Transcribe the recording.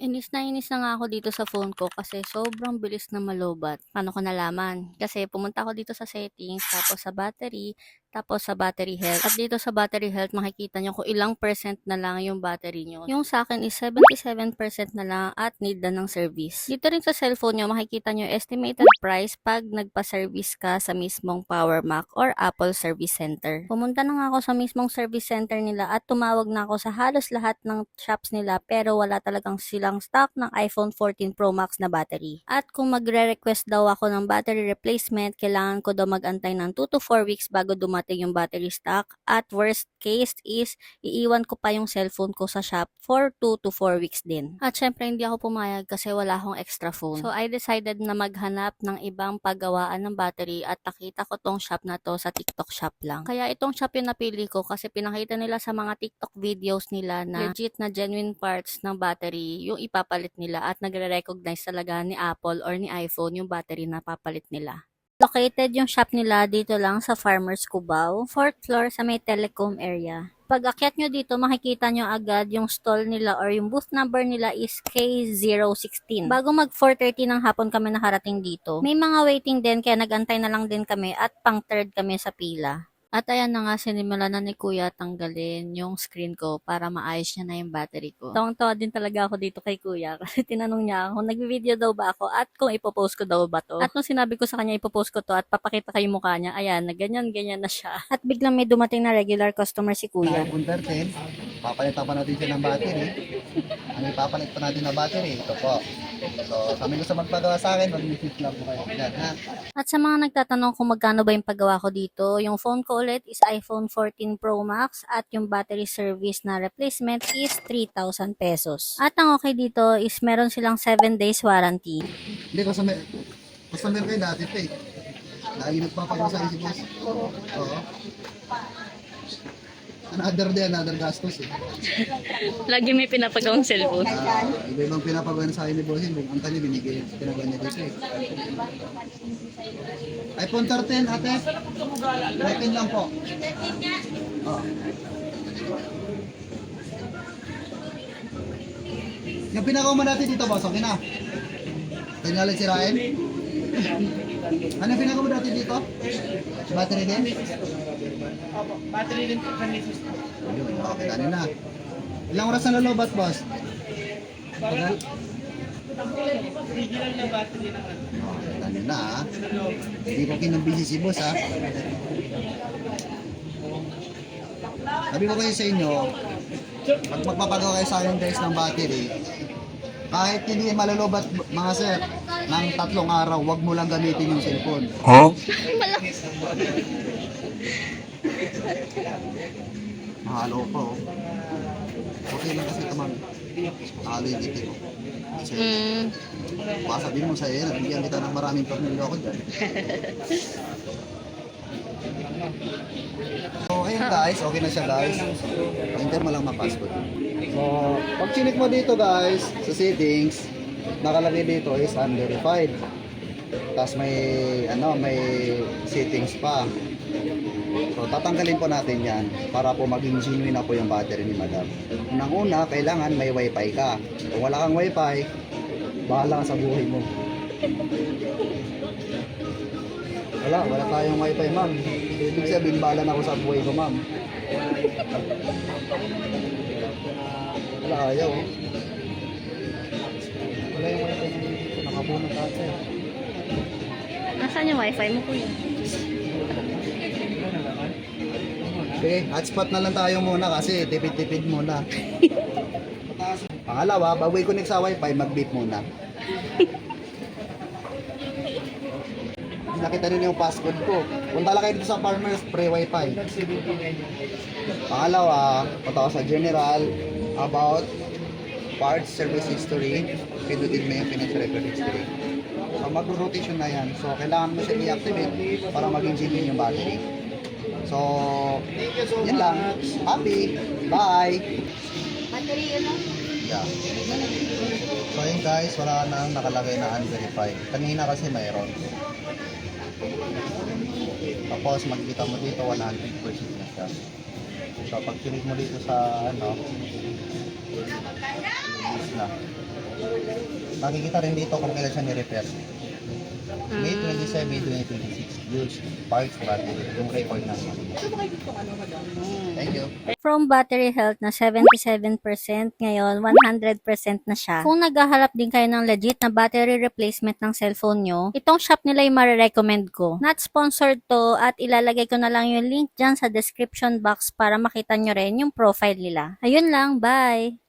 Inis na nga ako dito sa phone ko kasi sobrang bilis na malobat. Paano ko nalaman? Kasi pumunta ako dito sa settings, tapos sa battery health. At dito sa battery health, makikita nyo kung ilang percent na lang yung battery nyo. Yung sa akin is 77% na lang at need na ng service. Dito rin sa cellphone nyo, makikita nyo estimated price pag nagpa-service ka sa mismong Power Mac or Apple Service Center. Pumunta na nga ako sa mismong service center nila at tumawag na ako sa halos lahat ng shops nila pero wala talagang silang stock ng iPhone 14 Pro Max na battery. At kung magre-request daw ako ng battery replacement, kailangan ko daw mag-antay ng 2 to 4 weeks bago dumating yung battery stock. At worst case is, iiwan ko pa yung cellphone ko sa shop for 2 to 4 weeks din. At syempre hindi ako pumayag kasi wala akong extra phone. So I decided na maghanap ng ibang paggawaan ng battery at nakita ko tong shop na to sa TikTok shop lang. Kaya itong shop yung napili ko kasi pinakita nila sa mga TikTok videos nila na legit na genuine parts ng battery yung ipapalit nila at nagre-recognize talaga ni Apple or ni iPhone yung battery na papalit nila. Located yung shop nila dito lang sa Farmers Cubao, 4th floor sa may telecom area. Pag akyat nyo dito, makikita nyo agad yung stall nila or yung booth number nila is K016. Bago mag 4:30 ng hapon kami nakarating dito. May mga waiting din kaya nagantay na lang din kami at pang third kami sa pila. At ayan na nga, sinimula na ni Kuya tanggalin yung screen ko para maayos niya na yung battery ko. Tawang-tawa din talaga ako dito kay Kuya kasi tinanong niya ako, nag-video daw ba ako at kung ipopost ko daw ba to. At nung sinabi ko sa kanya ipopost ko to at papakita kayo mukha niya, ayan, na ganyan-ganyan na siya. At biglang may dumating na regular customer si Kuya. iPhone 13, papalitan pa natin siya ng battery. Ang ipapalit pa natin na battery, ito po. So, kami gusto magpagawa sa akin, mag-message lang po kayo. Yan, ha? At sa mga nagtatanong kung magkano ba yung paggawa ko dito, yung phone ko ulit is iPhone 14 Pro Max at yung battery service na replacement is 3,000 pesos. At ang okay dito is meron silang 7 days warranty. Hindi, customer kayo dati pa eh. Lagi nagpapagawa sa akin si boss. Oo. Another gastos eh. Lagi may pinapagawang cellphone. Iba-ibang pinapagawa sa akin ni boss, ang kanya binigay, pinagawa niya dito eh. iPhone 13, ate. 13 lang po. Oh. Yung pinagawa mo natin dito, boss, okay na? Tingnan sirain. Ano yung pinagawa mo natin dito? Battery din? Battery din po sa misis. Ayun, okay, dali na. Ilang oras na lalobat, boss? Original na battery na Okay, dali na ha. Hindi ko kinambisi si boss ha. Sabi ko kayo sa inyo, pag magpapagawa kayo sa akin guys ng battery, kahit hindi malalobat mga sir, ng 3 araw, wag mo lang gamitin yung cellphone. Huh? Mahalo pa oh. Okay lang kasi ito ma'am. Mahalo yung dito. Kasi baka sabihin mo sa iyo, nabigyan kita ng maraming pamilya ako dyan. So ayun guys, okay na siya guys. Enter mo lang ma-passcode. So pag chinik mo dito guys, sa settings, nakalagay dito is unverified. Tapos may settings pa. So tatanggalin po natin yan para po maging genuine na po yung battery ni madam. Unang-una, kailangan may wifi ka. Kung wala kang wifi, bahala ka sa buhay mo. Wala tayong wifi ma'am. Ibig sabihin, bahala na ako sa buhay ko ma'am. Wala ayaw. Wala yung wifi mo dito. Nakabunot ata. Nasaan yung wifi mo, Kuya? Okay, hotspot na lang tayo muna kasi tipid-tipid muna. Pangalawa, bago i-connect sa wifi, mag-beep muna. Nakita niyo yung passcode ko. Punta lang kayo dito sa Farmers pre-wifi. Pangalawa, punta ko sa general, about parts service history. Pinutin mo yung finance record history. So mag-rotation na yan. So kailangan mo siya i-activate para maging genuine yung battery. So, yan lang. Happy. Bye. Battery yun lang. Yeah. So ayun guys, wala nang nakalagay na unverified. Kanina kasi mayroon. Tapos makikita mo dito 100% na siya. So pag click mo dito sa Na. Makikita rin dito kung kailan siya ni-repair. May 27, 2026. Huge parts battery. Yung record na. Thank you. From battery health na 77%, ngayon 100% na siya. Kung naghahanap din kayo ng legit na battery replacement ng cellphone nyo, itong shop nila yung marirecommend ko. Not sponsored to at ilalagay ko na lang yung link dyan sa description box para makita nyo rin yung profile nila. Ayun lang, bye!